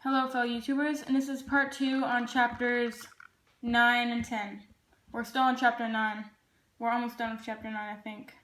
Hello, fellow YouTubers, and this is part 2 on chapters 9 and 10. We're still on chapter 9. We're almost done with chapter 9, I think.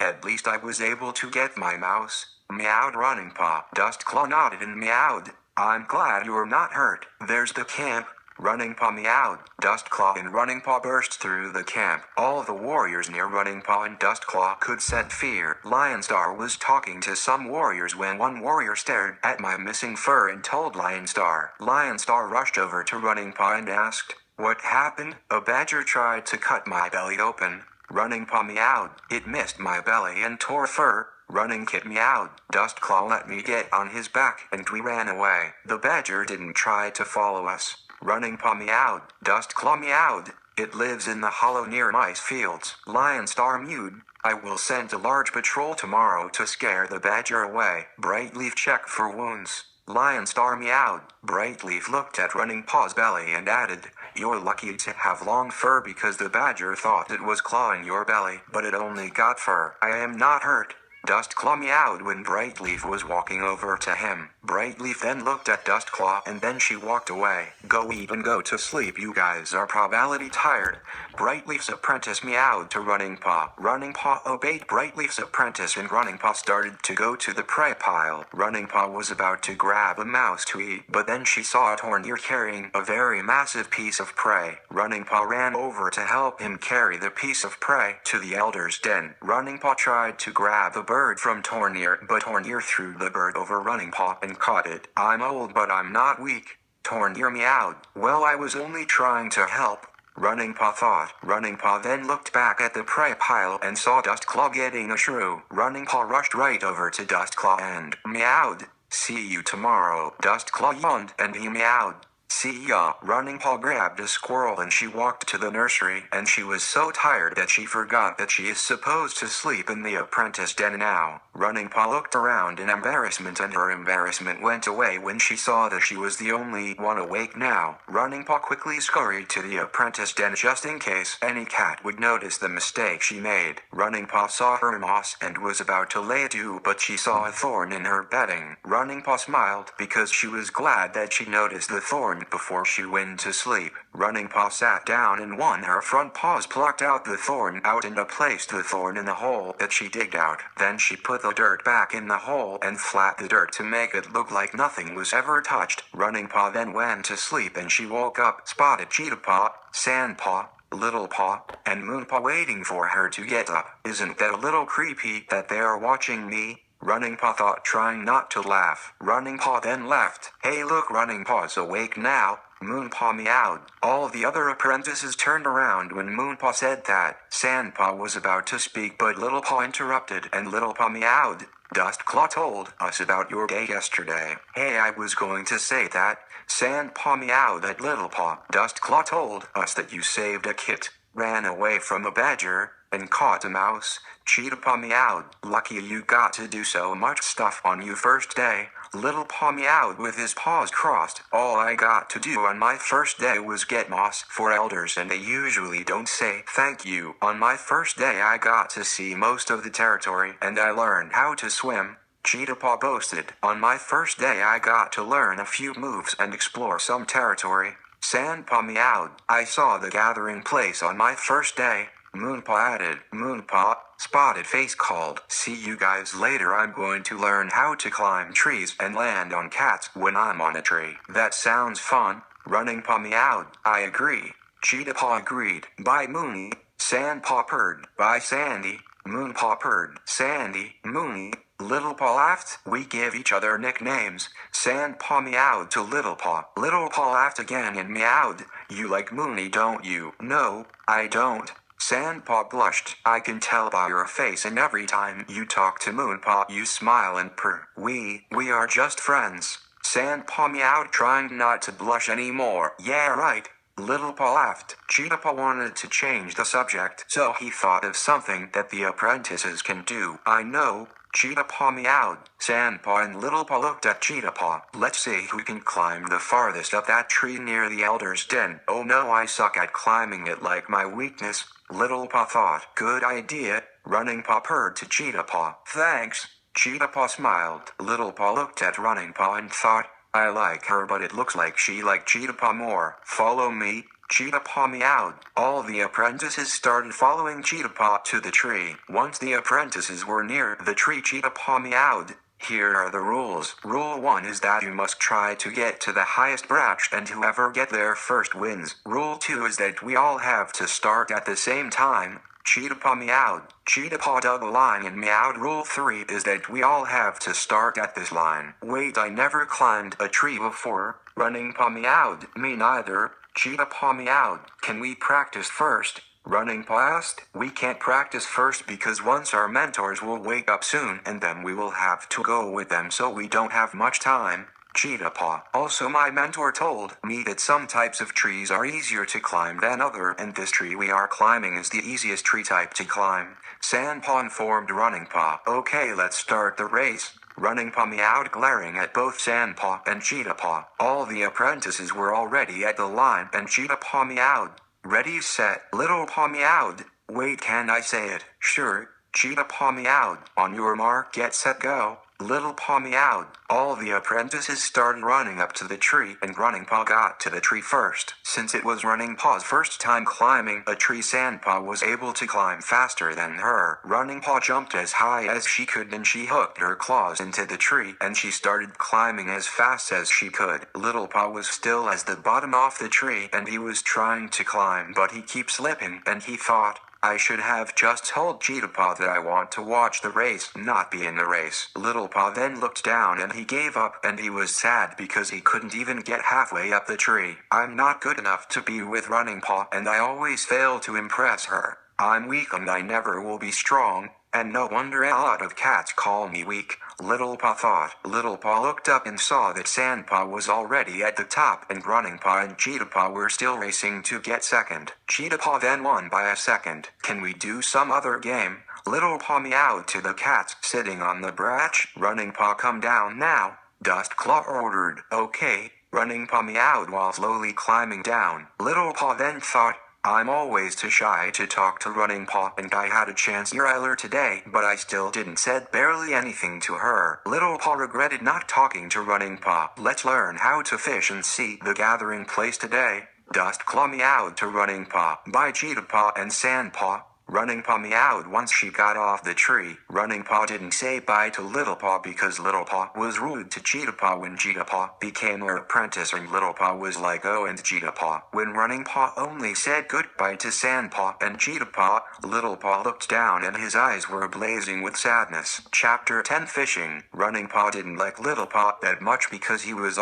At least I was able to get my mouse. Meowed Running Paw. Dustclaw nodded and meowed. I'm glad you're not hurt. There's the camp. Running Paw meowed. Dustclaw and Running Paw burst through the camp. All the warriors near Running Paw and Dustclaw could sense fear. Lionstar was talking to some warriors when one warrior stared at my missing fur and told Lionstar. Lionstar rushed over to Running Paw and asked, "What happened?" "A badger tried to cut my belly open." Running Paw meowed. "It missed my belly and tore fur." Running Kit meowed. Dustclaw let me get on his back and we ran away. The badger didn't try to follow us. Running Paw meowed. Dustclaw meowed. "It lives in the hollow near mice fields." Lionstar mewed. "I will send a large patrol tomorrow to scare the badger away." Brightleaf checked for wounds. Lionstar meowed. Brightleaf looked at Running Paw's belly and added, "You're lucky to have long fur because the badger thought it was clawing your belly, but it only got fur." "I am not hurt." Dustclaw meowed when Brightleaf was walking over to him. Brightleaf then looked at Dustclaw and then she walked away. "Go eat and go to sleep, you guys are probably tired." Brightleaf's apprentice meowed to Running Paw. Running Paw obeyed Brightleaf's apprentice and Running Paw started to go to the prey pile. Running Paw was about to grab a mouse to eat, but then she saw Tornir carrying a very massive piece of prey. Running Paw ran over to help him carry the piece of prey to the Elder's den. Running Paw tried to grab the bird from Tornir, but Tornir threw the bird over Running Paw and caught it. "I'm old but I'm not weak." Tornir meowed. "Well, I was only trying to help," Running Paw thought. Running Paw then looked back at the prey pile and saw Dustclaw getting a shrew. Running Paw rushed right over to Dustclaw and meowed. "See you tomorrow." Dustclaw yawned and he meowed. "See ya." Running Paw grabbed a squirrel and she walked to the nursery, and she was so tired that she forgot that she is supposed to sleep in the apprentice den now. Running Paw looked around in embarrassment and her embarrassment went away when she saw that she was the only one awake now. Running Paw quickly scurried to the apprentice den just in case any cat would notice the mistake she made. Running Paw saw her mouse and was about to lay to, but she saw a thorn in her bedding. Running Paw smiled because she was glad that she noticed the thorn before she went to sleep. Running Paw sat down and her front paws plucked out the thorn out and placed the thorn in the hole that she digged out. Then she put the dirt back in the hole and flat the dirt to make it look like nothing was ever touched. Running Paw then went to sleep and she woke up, spotted Cheetah Paw, Sand Paw, Little Paw, and Moon Paw waiting for her to get up. "Isn't that a little creepy that they are watching me?" Running Paw thought, trying not to laugh. Running Paw then laughed. "Hey look, Running Paw's awake now." Moon Paw meowed. All the other apprentices turned around when Moon Paw said that. Sand Paw was about to speak but Little Paw interrupted and Little Paw meowed. "Dustclaw told us about your day yesterday." "Hey, I was going to say that." Sand Paw meowed at Little Paw. "Dustclaw told us that you saved a kit, ran away from a badger, and caught a mouse." Cheetah Paw meowed. "Lucky you got to do so much stuff on your first day." Little Paw meowed with his paws crossed. "All I got to do on my first day was get moss for elders and they usually don't say thank you. On my first day I got to see most of the territory and I learned how to swim." Cheetah Paw boasted. "On my first day I got to learn a few moves and explore some territory." Sand Paw meowed. "I saw the gathering place on my first day." Moon Paw added. Moon Paw, Spotted Face called. "See you guys later. I'm going to learn how to climb trees and land on cats when I'm on a tree." "That sounds fun." Running Paw meowed. "I agree." Cheetah Paw agreed. "Bye Moony." Sand Paw purred. "Bye Sandy." Moon Paw purred. "Sandy, Moony." Little Paw laughed. "We give each other nicknames." Sand Paw meowed to Little Paw. Little Paw laughed again and meowed. "You like Moony, don't you?" "No, I don't." Sand Paw blushed. "I can tell by your face and every time you talk to Moon Paw you smile and purr. We are just friends." Sand Paw meowed, trying not to blush anymore. "Yeah right." Little Paw laughed. Cheetah Paw wanted to change the subject, so he thought of something that the apprentices can do. "I know." Cheetah Paw meowed. Sand Paw and Little Paw looked at Cheetah Paw. "Let's see who can climb the farthest of that tree near the Elder's den." "Oh no, I suck at climbing it, like my weakness." Little Paw thought. "Good idea." Running Paw purred to Cheetah Paw. "Thanks." Cheetah Paw smiled. Little Paw looked at Running Paw and thought, I like her, but it looks like she liked Cheetah Paw more. Follow me. Cheetah Paw meowed. All the apprentices started following Cheetah Paw to the tree. Once the apprentices were near the tree, Cheetah Paw meowed. Here are the rules. Rule 1 is that you must try to get to the highest branch and whoever get there first wins. Rule 2 is that we all have to start at the same time. Cheetah Paw meowed. Cheetah Paw dug a line and meowed. Rule 3 is that we all have to start at this line. Wait, I never climbed a tree before. Running Paw meowed. Me neither. Cheetah Paw meowed. Can we practice first? Running Paw asked. We can't practice first because once our mentors will wake up soon and then we will have to go with them, so we don't have much time. Cheetah Paw. Also, my mentor told me that some types of trees are easier to climb than other, and this tree we are climbing is the easiest tree type to climb. Sand Paw informed Running Paw. Okay, let's start the race. Running Paw meowed, glaring at both Sand Paw and Cheetah Paw. All the apprentices were already at the line and Cheetah Paw meowed. Ready, set. Little Paw meowed. Wait, can I say it? Sure. Cheetah Paw meowed. On your mark, get set, go. Little Paw meowed. All the apprentices started running up to the tree, and Running Paw got to the tree first. Since it was Running Paw's first time climbing a tree, Sand Paw was able to climb faster than her. Running Paw jumped as high as she could and she hooked her claws into the tree and she started climbing as fast as she could. Little Paw was still as the bottom off the tree and he was trying to climb, but he keeps slipping, and he thought, I should have just told Cheetah Paw that I want to watch the race, not be in the race. Little Paw then looked down and he gave up, and he was sad because he couldn't even get halfway up the tree. I'm not good enough to be with Running Paw, and I always fail to impress her. I'm weak and I never will be strong. And no wonder a lot of cats call me weak, Little Paw thought. Little Paw looked up and saw that Sand Paw was already at the top and Running Paw and Cheetah Paw were still racing to get second. Cheetah Paw then won by a second. Can we do some other game? Little Paw meowed to the cats sitting on the branch. Running Paw, come down now, Dust Claw ordered. Okay. Running Paw meowed while slowly climbing down. Little Paw then thought, I'm always too shy to talk to Running Paw, and I had a chance earlier today, but I still didn't said barely anything to her. Little Paw regretted not talking to Running Paw. Let's learn how to fish and see the gathering place today. Dust Claw meowed to Running Paw. By Cheetah Paw and Sand Paw. Running Paw meowed once she got off the tree. Running Paw didn't say bye to Little Paw because Little Paw was rude to Cheetah Paw when Cheetah Paw became her apprentice, and Little Paw was like, oh, and Cheetah Paw. When Running Paw only said goodbye to Sand Paw and Cheetah Paw, Little Paw looked down and his eyes were blazing with sadness. Chapter 10 Fishing. Running Paw didn't like Little Paw that much because he was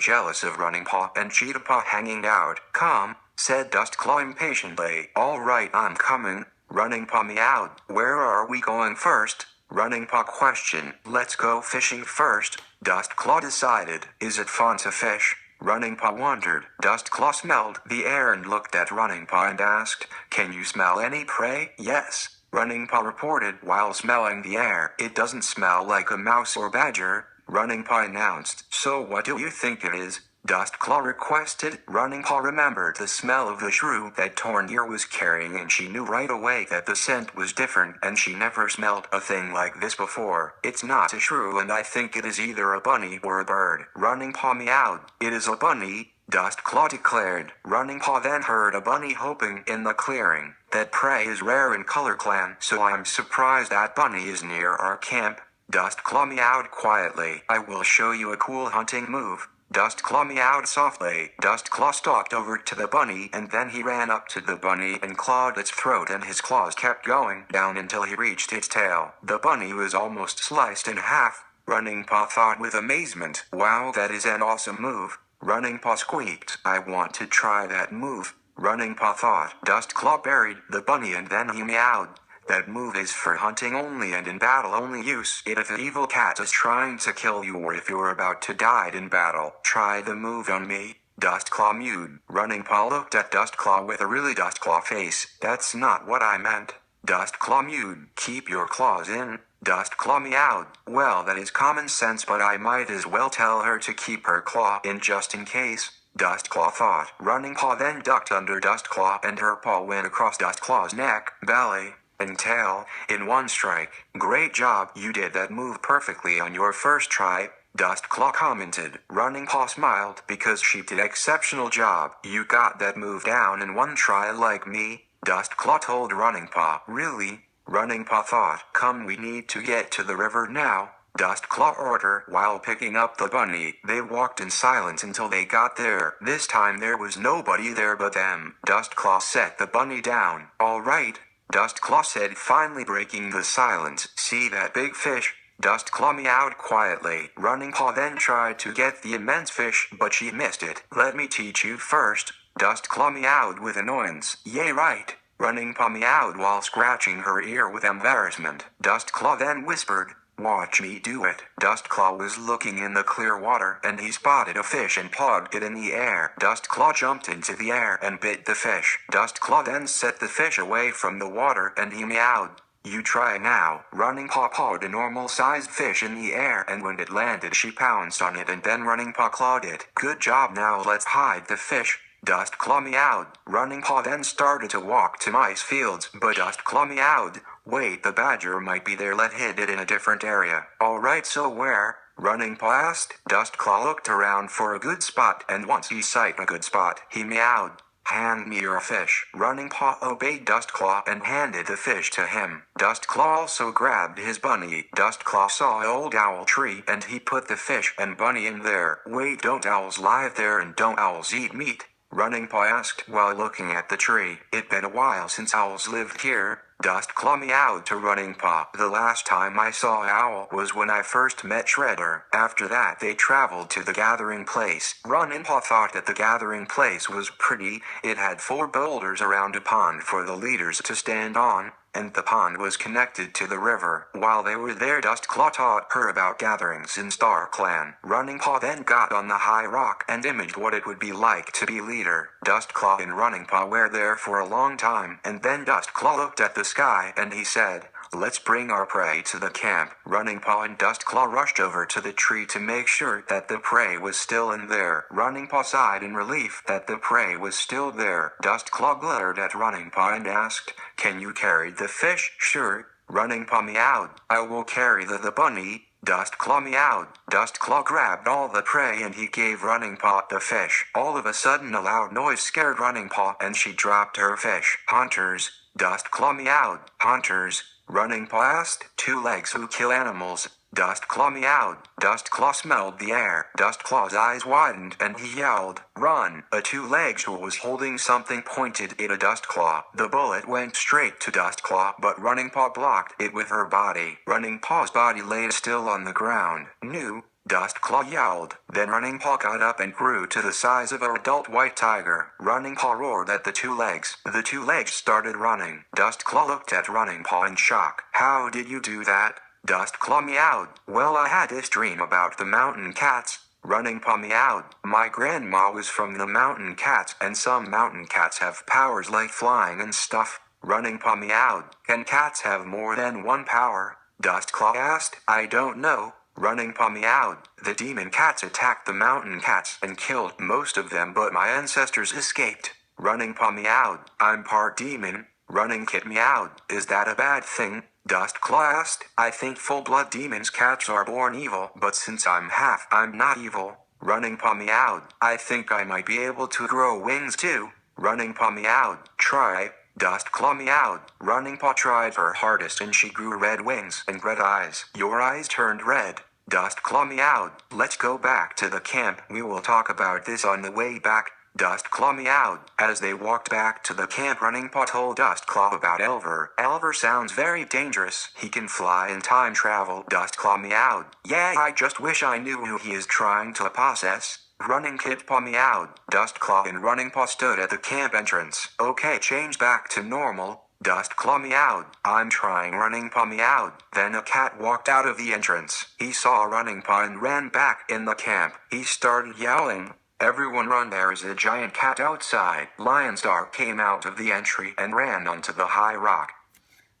jealous of Running Paw and Cheetah Paw hanging out. Come, said Dust Claw impatiently. All right, I'm coming. Running Paw meowed. Where are we going first? Running Paw questioned. Let's go fishing first, Dust Claw decided. Is it fun to fish? Running Paw wondered. Dust Claw smelled the air and looked at Running Paw and asked, can you smell any prey? Yes, Running Paw reported while smelling the air. It doesn't smell like a mouse or badger, Running Paw announced. So what do you think it is? Dust Claw requested. Running Paw remembered the smell of the shrew that Tornir was carrying, and she knew right away that the scent was different, and she never smelled a thing like this before. It's not a shrew, and I think it is either a bunny or a bird. Running Paw meowed. It is a bunny, Dust Claw declared. Running Paw then heard a bunny hoping in the clearing. That prey is rare in Color Clan, so I'm surprised that bunny is near our camp. Dust Claw meowed quietly. I will show you a cool hunting move. Dust Claw meowed softly. Dust Claw stalked over to the bunny, and then he ran up to the bunny and clawed its throat, and his claws kept going down until he reached its tail. The bunny was almost sliced in half. Running Paw thought with amazement. Wow, that is an awesome move. Running Paw squeaked. I want to try that move. Running Paw thought. Dust Claw buried the bunny and then he meowed. That move is for hunting only and in battle only. Use it if an evil cat is trying to kill you or if you're about to die in battle. Try the move on me. Dust Claw mewed. Running Paw looked at Dust Claw with a really Dust Claw face. That's not what I meant. Dust Claw mewed. Keep your claws in. Dust Claw meowed. Well, that is common sense, but I might as well tell her to keep her claw in just in case. Dust Claw thought. Running Paw then ducked under Dust Claw and her paw went across Dust Claw's neck, belly, and tail in one strike. Great job, you did that move perfectly on your first try, Dustclaw commented. Running Paw smiled because she did exceptional job. You got that move down in one try like me, Dustclaw told Running Paw. Really? Running Paw thought. Come, we need to get to the river now, Dustclaw ordered while picking up the bunny. They walked in silence until they got there. This time there was nobody there but them. Dustclaw set the bunny down. All right, Dustclaw said, finally breaking the silence. See that big fish? Dustclaw meowed quietly. Running Paw then tried to get the immense fish, but she missed it. Let me teach you first, Dustclaw meowed with annoyance. Yay, right. Running Paw meowed while scratching her ear with embarrassment. Dustclaw then whispered, watch me do it. Dustclaw was looking in the clear water and he spotted a fish and pawed it in the air. Dustclaw jumped into the air and bit the fish. Dustclaw then set the fish away from the water and he meowed. You try now. Running Paw pawed a normal-sized fish in the air and when it landed she pounced on it and then Running Paw clawed it. Good job, now let's hide the fish, Dustclaw meowed. Running Paw then started to walk to mice fields, but Dustclaw meowed. Wait, the badger might be there, let's hide it in a different area. Alright, so where? Running Paw asked. Dustclaw looked around for a good spot and once he sighted a good spot, he meowed. Hand me your fish. Running Paw obeyed Dustclaw and handed the fish to him. Dustclaw also grabbed his bunny. Dustclaw saw an old owl tree and he put the fish and bunny in there. Wait, don't owls live there and don't owls eat meat? Running Paw asked while looking at the tree. It's been a while since owls lived here, Dustclaw meowed to Running Paw. The last time I saw an owl was when I first met Shredder. After that they traveled to the gathering place. Running Paw thought that the gathering place was pretty. It had 4 boulders around a pond for the leaders to stand on, and the pond was connected to the river. While they were there, Dustclaw taught her about gatherings in Star Clan. Running Paw then got on the high rock and imaged what it would be like to be leader. Dustclaw and Running Paw were there for a long time, and then Dustclaw looked at the sky and he said, let's bring our prey to the camp. Running Paw and Dustclaw rushed over to the tree to make sure that the prey was still in there. Running Paw sighed in relief that the prey was still there. Dustclaw glared at Running Paw and asked, can you carry the fish? Sure. Running Paw meowed. I will carry the bunny. Dustclaw meowed. Dustclaw grabbed all the prey and he gave Running Paw the fish. All of a sudden a loud noise scared Running Paw and she dropped her fish. Hunters. Dustclaw meowed. Hunters. Running Paw asked. 2 legs who kill animals. Dustclaw meowed. Dustclaw smelled the air. Dustclaw's eyes widened and he yelled, run! A 2 legs who was holding something pointed it at Dustclaw. The bullet went straight to Dustclaw, but Running Paw blocked it with her body. Running Paw's body lay still on the ground. New. Dustclaw yelled. Then Running Paw got up and grew to the size of an adult white tiger. Running Paw roared at the 2 legs. The 2 legs started running. Dustclaw looked at Running Paw in shock. How did you do that? Dustclaw meowed. Well, I had this dream about the mountain cats. Running Paw meowed. My grandma was from the mountain cats and some mountain cats have powers like flying and stuff. Running Paw meowed. Can cats have more than one power? Dustclaw asked. I don't know. Running Paw meowed. The demon cats attacked the mountain cats and killed most of them, but my ancestors escaped. Running Paw meowed. I'm part demon. Running Kit meowed. Is that a bad thing? Dustclaw asked. I think full-blood demons cats are born evil, but since I'm half, I'm not evil. Running Paw meowed. I think I might be able to grow wings too. Running Paw meowed. Try. Dustclaw meowed. Running Paw tried her hardest and she grew red wings and red eyes. Your eyes turned red. Dustclaw meowed. Let's go back to the camp. We will talk about this on the way back. Dustclaw meowed. As they walked back to the camp, Running Paw told Dustclaw about Elver. Elver sounds very dangerous. He can fly and time travel. Dustclaw meowed. Yeah, I just wish I knew who he is trying to possess. Running Kit Paw meowed. Dustclaw and Running Paw stood at the camp entrance. Okay, change back to normal. Dustclaw meowed. I'm trying. Running Paw meowed. Then a cat walked out of the entrance. He saw Running Paw and ran back in the camp. He started yelling. Everyone run, there is a giant cat outside. Lionstar came out of the entry and ran onto the high rock.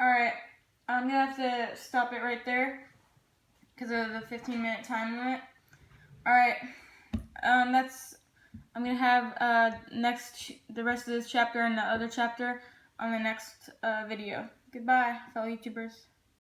Alright, I'm gonna have to stop it right there because of the 15-minute time limit. Alright, I'm gonna have the rest of this chapter and the other chapter on the next video. Goodbye, fellow YouTubers.